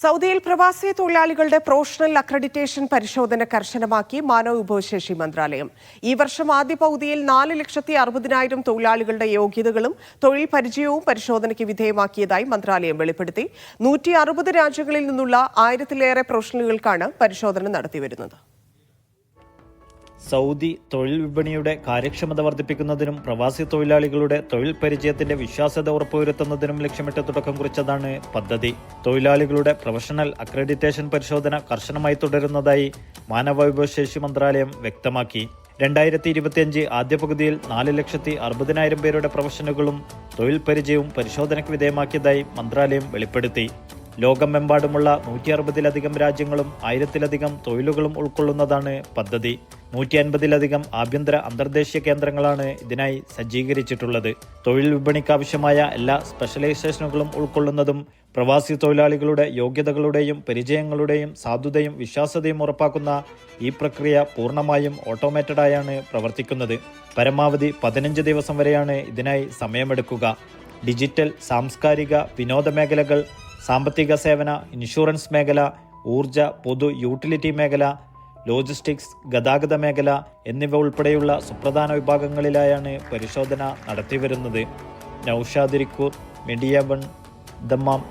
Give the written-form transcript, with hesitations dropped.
സൗദിയിൽ പ്രവാസി തൊഴിലാളികളുടെ പ്രൊഫഷണൽ അക്രഡിറ്റേഷൻ പരിശോധന കർശനമാക്കി മാനവ വിഭവശേഷി മന്ത്രാലയം. ഈ വർഷം ആദ്യ പകുതിയിൽ 4,60,000 തൊഴിലാളികളുടെ യോഗ്യതകളും തൊഴിൽ പരിചയവും പരിശോധനയ്ക്ക് വിധേയമാക്കിയതായി മന്ത്രാലയം വെളിപ്പെടുത്തി. 160 രാജ്യങ്ങളിൽ നിന്നുള്ള 1000-ലേറെ പ്രൊഫഷണലുകൾക്കാണ് പരിശോധന നടത്തിവരുന്നത്. സൗദി തൊഴിൽ വിപണിയുടെ കാര്യക്ഷമത വർദ്ധിപ്പിക്കുന്നതിനും പ്രവാസി തൊഴിലാളികളുടെ തൊഴിൽ പരിചയത്തിന്റെ വിശ്വാസ്യത ഉറപ്പുവരുത്തുന്നതിനും ലക്ഷ്യമിട്ട് തുടക്കം കുറിച്ചതാണ് പദ്ധതി. തൊഴിലാളികളുടെ പ്രൊഫഷണൽ അക്രഡിറ്റേഷൻ പരിശോധന കർശനമായി തുടരുന്നതായി മാനവവിഭവശേഷി മന്ത്രാലയം വ്യക്തമാക്കി. 2025 ആദ്യ പകുതിയിൽ 4,60,000 പേരുടെ പ്രൊഫഷനുകളും തൊഴിൽ പരിചയവും പരിശോധനയ്ക്ക് വിധേയമാക്കിയതായി മന്ത്രാലയം വെളിപ്പെടുത്തി. ലോകമെമ്പാടുമുള്ള 160-ലധികം രാജ്യങ്ങളും 1000-ലധികം തൊഴിലുകളും ഉൾക്കൊള്ളുന്നതാണ് പദ്ധതി. 150-ലധികം ആഭ്യന്തര അന്തർദേശീയ കേന്ദ്രങ്ങളാണ് ഇതിനായി സജ്ജീകരിച്ചിട്ടുള്ളത്. തൊഴിൽ വിപണിക്കാവശ്യമായ എല്ലാ സ്പെഷ്യലൈസേഷനുകളും ഉൾക്കൊള്ളുന്നതും പ്രവാസി തൊഴിലാളികളുടെ യോഗ്യതകളുടെയും പരിചയങ്ങളുടെയും സാധുതയും വിശ്വാസ്യതയും ഉറപ്പാക്കുന്ന ഈ പ്രക്രിയ പൂർണ്ണമായും ഓട്ടോമേറ്റഡായാണ് പ്രവർത്തിക്കുന്നത്. പരമാവധി 15 ദിവസം വരെയാണ് ഇതിനായി സമയമെടുക്കുക. ഡിജിറ്റൽ, സാംസ്കാരിക, വിനോദ മേഖലകൾ, സാമ്പത്തിക സേവന, ഇൻഷുറൻസ് മേഖല, ഊർജ, പൊതു യൂട്ടിലിറ്റി മേഖല, ലോജിസ്റ്റിക്സ്, ഗതാഗത മേഖല എന്നിവ ഉൾപ്പെടെയുള്ള സുപ്രധാന വിഭാഗങ്ങളിലായാണ് പരിശോധന നടത്തിവരുന്നത്. Naushad Irikkur, media 1, Dammam.